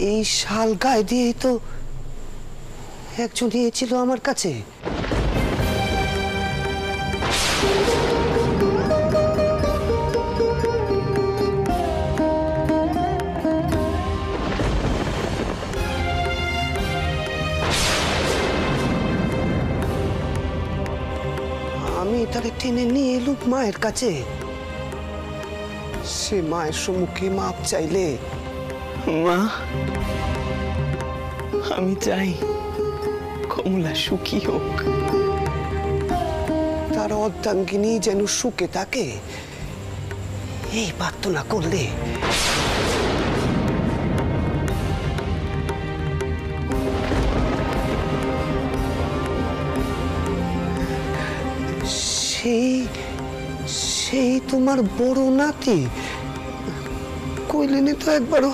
এই শাল গায়ে দিয়েই তো একজন এসেছিল আমার কাছে। আমি তাকে টেনে নিয়ে এলুম মায়ের কাছে। সে মায়ের সম্মুখে মাপ চাইলে, মা আমি চাই কমলা সুখী হোক, তার অর্ধাঙ্গিনী যেন সুখে থাকে, এই প্রার্থনা করলে সেই তোমার বড় নাতি কইলেনে তো একবারও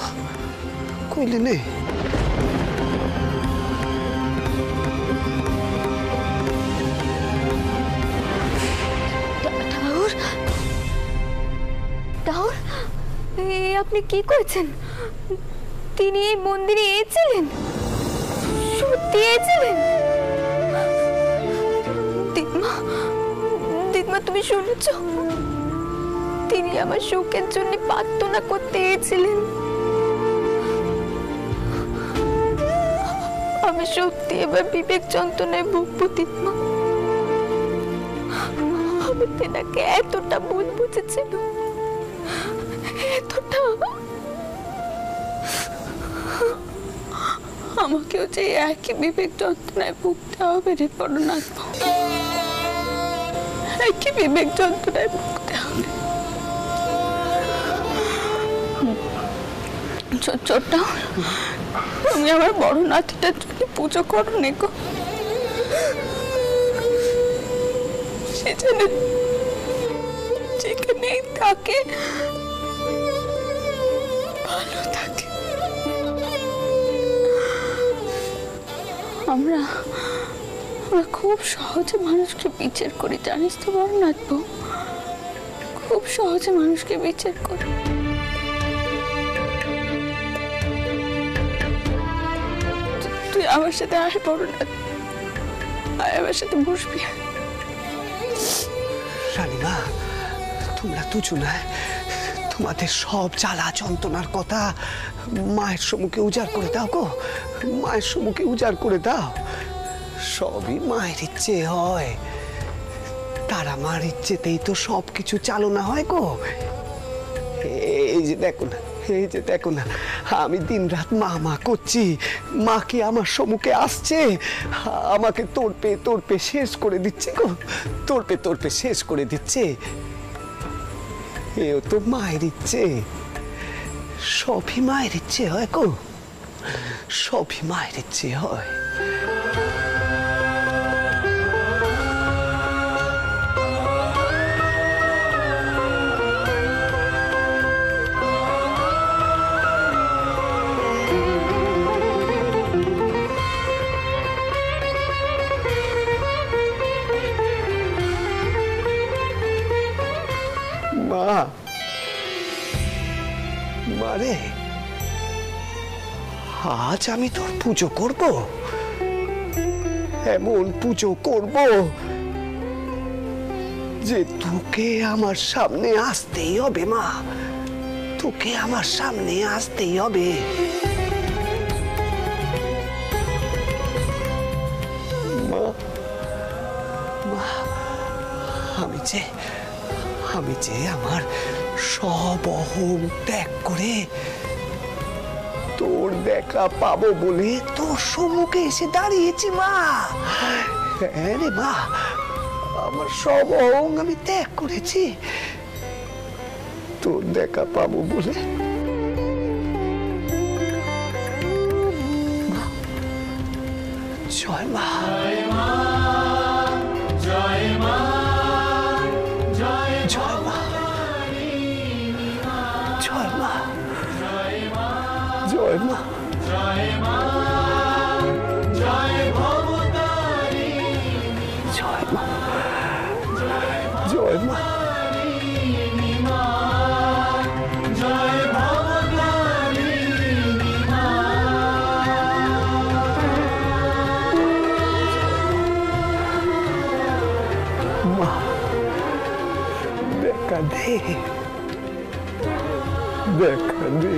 কইলেনে। আপনি কি করেছেন? তিনি এই মন্দিরে এসেছিলেন? সত্যি এসেছিলেন? দিদমা তুমি শুনেছ? তিনি আমার সুখের জন্য প্রার্থনা করতে এসেছিলেন। আমি সত্যি এবার বিবেক যন্ত্রণায় ভুগবো দিদমা। আমি তেনাকে এতটা ভুল বুঝেছিল, এতটা। আমাকেও যে একই বিবেক যন্ত্রণায় ভুগতে হবে রে পরনাথ, একই বিবেক যন্ত্রণায় ভুগতে হবে। ছোট্ট তুমি আমার বড় নাতিটার জন্য পুজো করো নে গো। সে যেন যেখানেই থাকে ভালো থাকে। আমরা খুব সহজে মানুষকে বিচার করি, জানিস তো বড়নাথ বউ? খুব সহজে মানুষকে বিচার করি। তুই আমার সাথে আয় বড়নাথ, আয় আমার সাথে বসবি। রানীমা, তোমরা দুজনায় তোমাদের সব জ্বালা যন্ত্রণার কথা মায়ের সম্মুখে উজাড় করে দাও গো, মায়ের সম্মুখে উজাড় করে দাও। সবই মায়ের ইচ্ছে হয়, তার আমার ইচ্ছেতেই তো সবকিছু চালনা হয় গো। এই যে দেখো না, এই যে দেখো না, আমি দিন রাত মা মা করছি, মা কি আমার সম্মুখে আসছে, আমাকে তোড়পে তোড়পে শেষ করে দিচ্ছে গো, তোড়পে তোড়পে শেষ করে দিচ্ছে। এও তো মায়ের ইচ্ছে, সবই মায়ের ইচ্ছে হয় গো, সবই মায়ের ইচ্ছে হয়। মারে, আজ আমি তোর পুজো করব, এমন পুজো করব যে তোকে আমার সামনে আসতেই হবে মা, তোকে আমার সামনে আসতেই হবে। মা, মা, আমি যে আমার সব অহং ত্যাগ করে তোর দেখা পাবো বলে তোর সম্মুখে এসে দাঁড়িয়েছি মা। হ্যাঁ রে মা, আমার সব অহং আমি ত্যাগ করেছি তোর দেখা পাবো বলে। জয় মা, জয় মা, জয় মা, জয় মা, জয় মা, জয় মা, জয় ভবতারিণী, জয় মা, জয় মা, জয় ভবতারিণী মা। দেখা দে।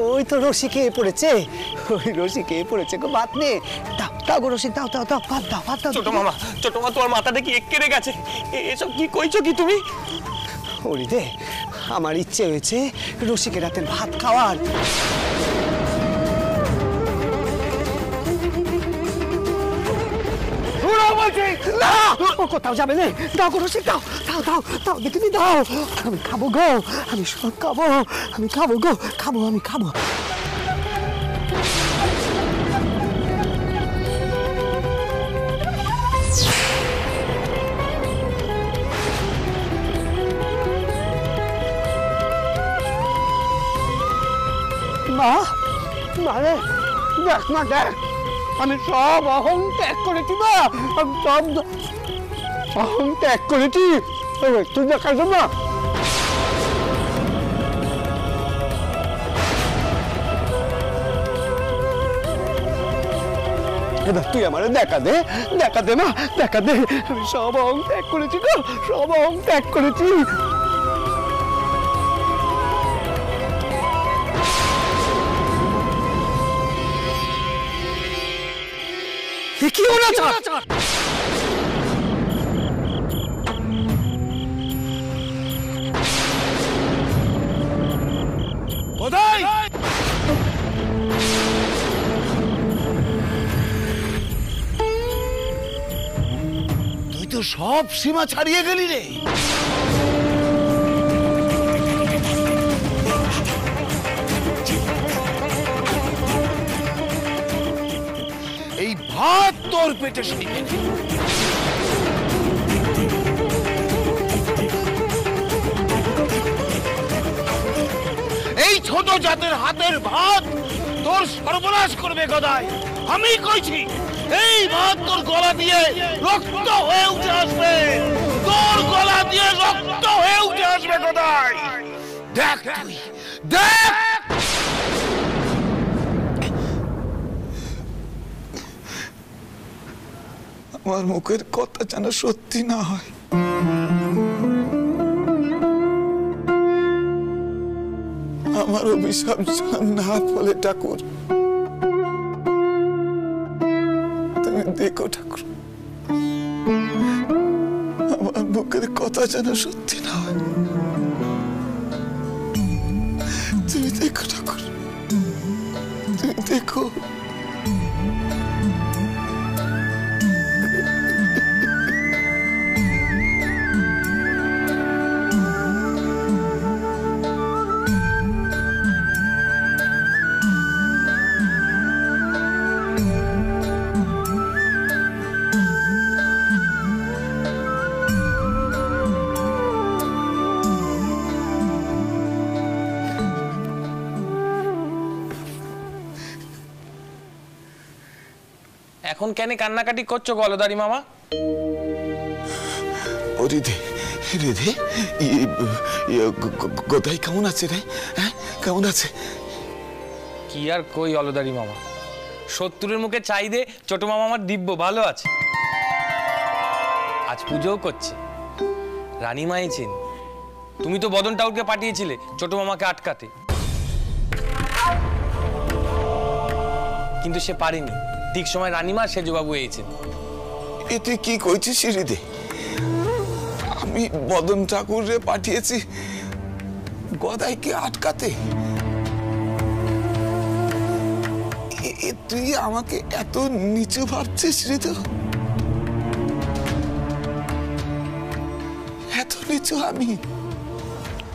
ওই তো রসিকে পড়েছে, ওই রসিকে পড়েছে গো, ভাত নে। দাও দাও গো রসিক, দাও দাও দাও, ভাত দাও, ভাত দাও। ছোট মামা তোমার মাথাটা কি কেড়ে গেছে? এসব কি কইছো কি তুমি? হরিদে, আমার ইচ্ছে হয়েছে রসিকের রাতের ভাত খাওয়ার। না, ও কোথাও যাবে না। দাও গো রসিক, দাও দাও দাও দাও, দেখিনি দাও। আমি খাবো গো, আমি সব খাবো, আমি খাবো গো, খাবো, আমি খাবো। মা, মানে দেখ না, দেখ, আমি সব অহং ত্যাগ করেছি মা, আমি সব অহং ত্যাগ করেছি। তুই দেখার জন্য তুই আমার দেখা দে, দেখা দে মা, দেখা দে। আমি সব অহং ত্যাগ করেছি গো, সব অহং ত্যাগ করেছি। কি হলো চার? কোথায়? তুই তো সব সীমা ছাড়িয়ে গেলি রে। এই ভাত তোর পেটে শিখে এই ছোট জাতের হাতের ভাত তোর সর্বনাশ করবে গদাই। আমি কইছি এই ভাত তোর গলা দিয়ে রক্ত হয়ে উঠে আসবে, তোর গলা দিয়ে রক্ত হয়ে উঠে আসবে গদাই। দেখ তুই, দেখ। আমার মুখের কথা যেন সত্যি না হয়। আমার অভিশাপ যেন না ফলে ঠাকুর। তুমি দেখো ঠাকুর, আমার মুখের কথা যেন সত্যি না হয়। তুমি দেখো ঠাকুর, তুমি দেখো। এখন কেন কান্নাকাটি করছো গলদারি মামা? ও রিধে, রিধে, গোদাই কেমন আছে রে? হ্যাঁ, কেমন আছে? কি আর কই অলদারি মামা, শত্রুর মুখে চাই দে ছোট মামা আমার দিব্য ভালো আছে। আজ পুজোও করছে, রানীমা এসেছেন। তুমি তো বদন টাউরকে পাঠিয়েছিলে ছোট মামাকে আটকাতে, কিন্তু সে পারেনি। ঠিক সময় রানীমা সেজবাবু এসেছেন। এ তুই কি কইছিস রিধে? আমি বদন ঠাকুরে পাঠিয়েছি গদাইকে আটকাতে? তুই আমাকে এত নিচু ভাবছিস ঋতু? দিয়েছো আমি?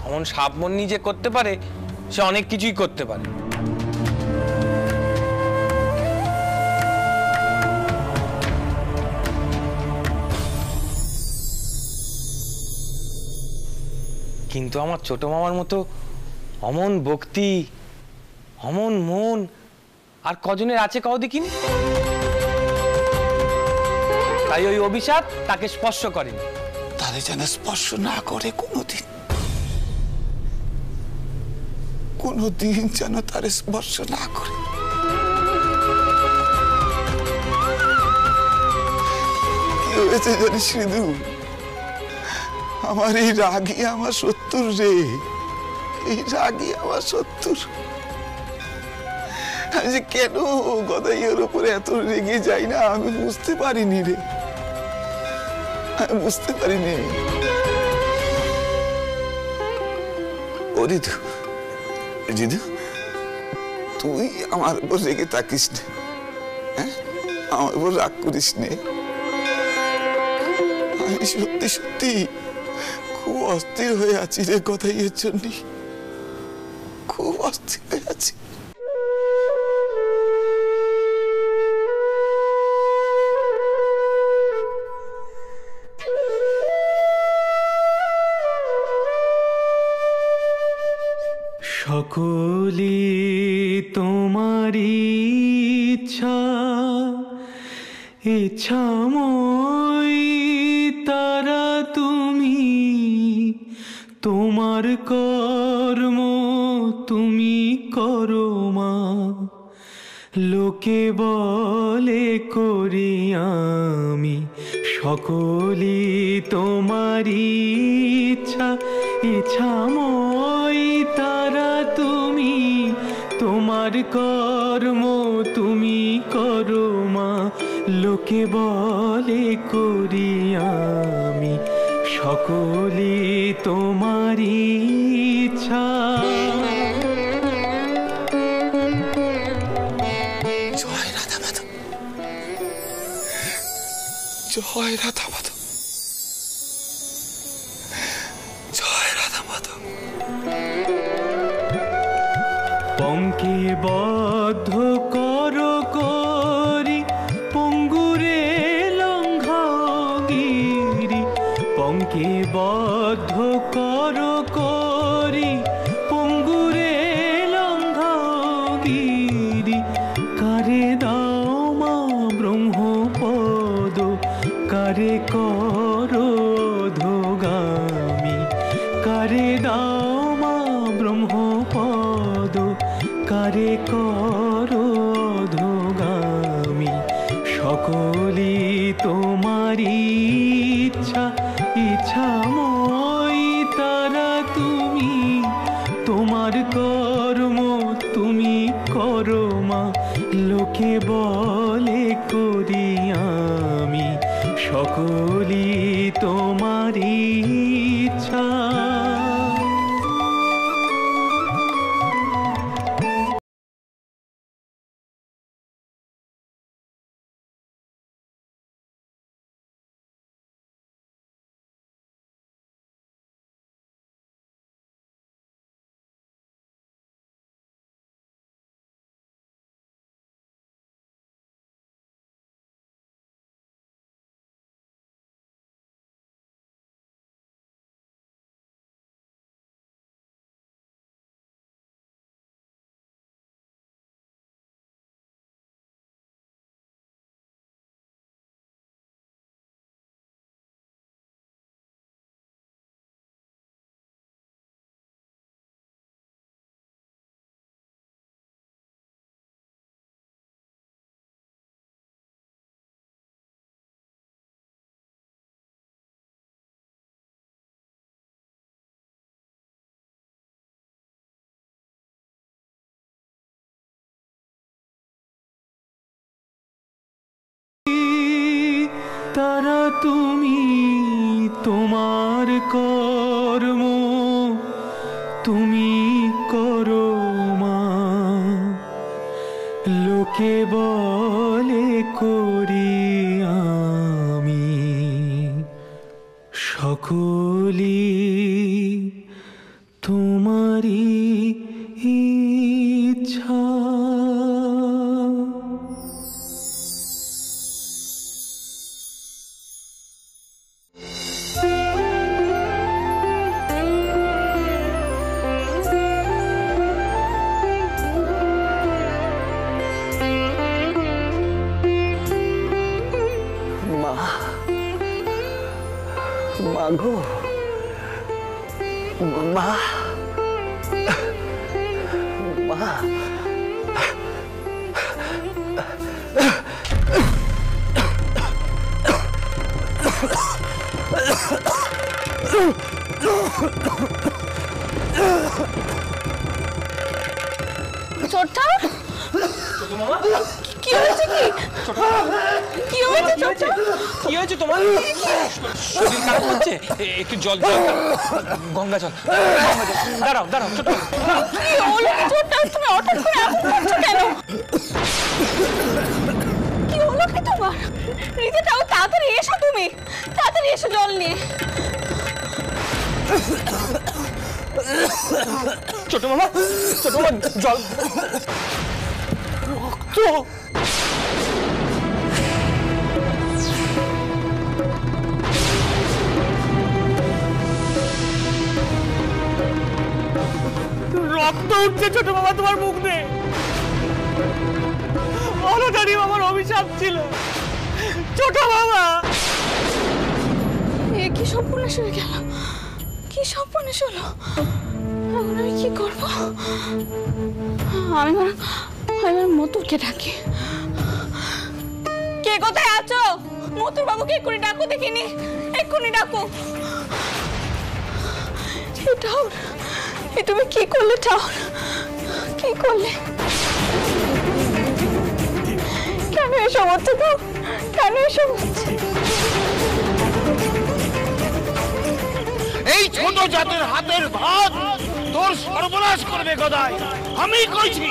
অমন সাবমন্নি যে করতে পারে সে অনেক কিছুই করতে পারে। কিন্তু আমার ছোট মামার মতো অমন ভক্তি, অমন মন আর কজনের আছে কাউ দেখিনি। তাই ওই অভিশাপ তাকে স্পর্শ করেনি। তাদের যেন স্পর্শ না করে কোনোদিন, কোনোদিন যেন তার স্পর্শ না করে। কি হয়েছে জানিস সিধু, আমার এই রাগই আমার শত্রুর রে, এই রাগই আমার শত্রুর। আমি যে কেন গদাইয়ের উপরে এত রেগে যাই না আমি বুঝতে পারিনি রে, আমি বুঝতে পারিনি। ও রিধু, রিধু তুই আমার উপর রেগে থাকিস না, হ্যাঁ আমার উপর রাগ করিস নে। আমি সত্যি সত্যি খুব অস্থির হয়ে আছি রে গদাইয়ের জন্য, খুব অস্থির হয়ে আছি। সকলে তোমারি ইচ্ছা, ইচ্ছাময় তারা তুমি, তোমার কর্ম তুমি করো মা, লোকে বলে করি আমি। সকলে তোমারি ইচ্ছা, ইচ্ছাময় তারা তুমি, তোমার কর্ম তুমি করো মা, লোকে বলে করি আমি। সকলে তোমারি ইচ্ছা। জয় রাধা মাধব, জয় রাধা মাধব, জয় রাধা মাধব। পঙ্কে বদ্ধ কর করি পঙ্গুরে লঙ্ঘগিরি, পঙ্কে বদ্ধ কর করি পঙ্গুরে লঙ্ঘগিরি, কারে দাও মা ব্রহ্মপদ, কারে করো অধোগামী, কারে দাও মা ব্রহ্মপদ, কারে করো অধোগামী। সকলে তোমারি ইচ্ছা, ইচ্ছাময় তারা তুমি, তোমার কর্ম তুমি করো মা, লোকে বলে করি আমি। সকলে তোমারি ইচ্ছা। তারা তুমি, তোমার কর্ম তুমি করো মা, লোকে বলে করি আমি। সকলে তোমারই ইচ্ছা। মা গো, মা, মা, ছোট্টা কি হয়েছে? কি হয়েছে ছোট্টা? কি হয়েছে তোমার? শরীর খারাপ হচ্ছে? একটু জল, গঙ্গা জল। দাঁড়াও দাঁড়াও, ছোট কি হলো ছোট্টা? তুমি হঠাৎ করে এমন করছো কেন? কি হলো কি তোমার? রিদিতাও তাড়াতাড়ি এসো, তুমি তাড়াতাড়ি এসো জল নিয়ে। ছোট মামা জল। রক্ত। রক্ত উঠছে ছোট মামা তোমার মুখ দিয়ে। অলতারি মামার অভিশাপ ছিল ছোট মামা। এ কি সর্বনাশ হয়ে গেল? কি সর্বনাশ হলো? এখন আমি কি করব? আমি মতুরকে ডাকি। কে কোথায় আছো? মতুর বাবুকে এক্ষুনি ডাকো, দেখিনি এক্ষুনি ডাকো। ঠাউর, তুমি কি করলে ঠাউর? কি করলে? কেন এসব হচ্ছে? তো কেন এসব হচ্ছে? এই ছোট জাতের হাতের ভাত তোর সর্বনাশ করবে গদাই। আমি কইছি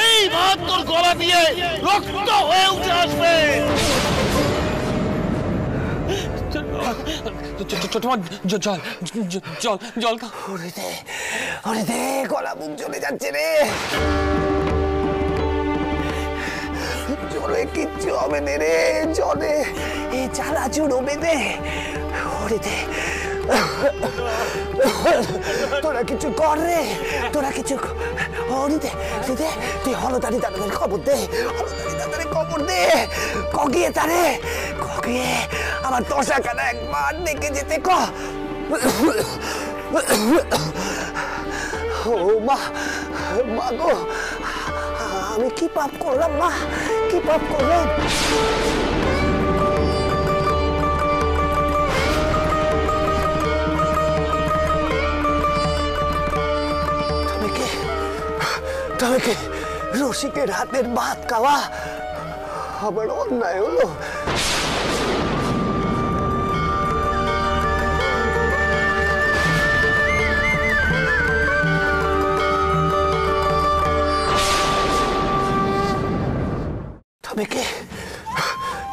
এই ভাত তোর গলা দিয়ে রক্ত হয়ে উঠে আসবে। ছোট মা জল জল জল খা। ওরে দে, গলা মুখ জ্বলে যাচ্ছে রে। জলে কিচ্ছু হবে না রে, জলে এই জ্বালা চুড়বে দে। ওরে দে, তোরা কিছু কর রে, তোরা কিছু। ওরে দে, তুই হলদারি দাদাদের খবর দে, হলদারি দাদাদের খবর দে। কগিয়ে তারে, কগিয়ে আমার দশাখানা একবার ডেকে যেতে ক। ও মা, মা গো, আমি কি পাপ করলাম মা? কি পাপ করলাম? তবে কি রসিকের হাতের ভাত খাওয়া আবার অন্যায় হলো?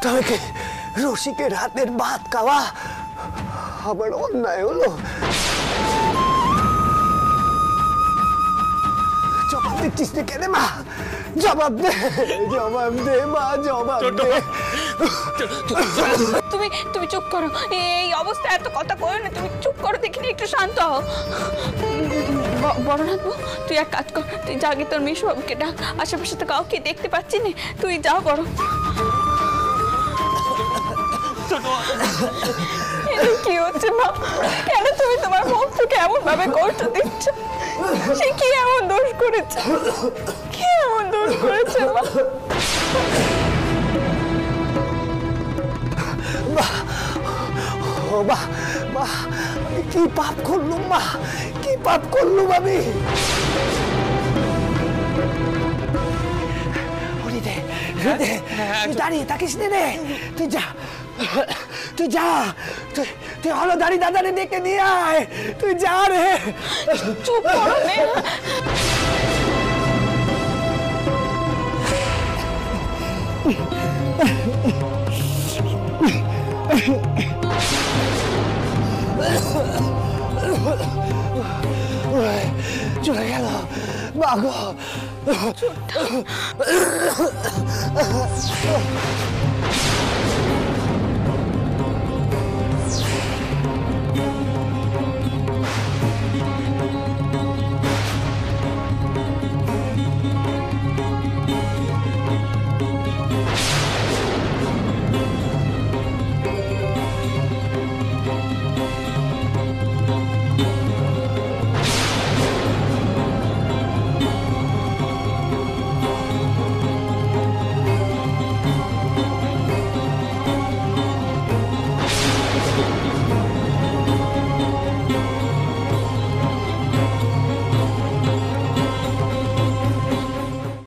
তবে কি রসিকের হাতের ভাত খাওয়া আবার অন্যায় হলো? জবাব দিচ্ছিস না কেন মা? জবাব দে, জবাব দে মা, জবাব দে। তুমি চুপ করো। এই অবস্থা এত কথা কই না, তুমি চুপ করো, দেখিনি একটু শান্ত হও। বড়নাথ, তুই এক কাজ কর, তুই যা গিয়ে তোর মিশু বাবুকে ডাক। আশেপাশে তো কাউকে দেখতে পাচ্ছি না, তুই যা বড়। কি হচ্ছে মা? কেন তুমি তোমার ভক্তকে এমন ভাবে কষ্ট দিচ্ছ? সে কি এমন দোষ করেছে? কি এমন দোষ করেছে মা? ও মা, মা কি পাপ করলুম মা? কি পাপ করলুম আমি? তুই দাঁড়িয়ে থাকিস রে, তুই যা, তুই যা, তুই হলদারি দাদারে ডেকে নিয়ে আয়, তুই যা রে। চুপ করো নে। চলে গেল মাগো। ছোট্ট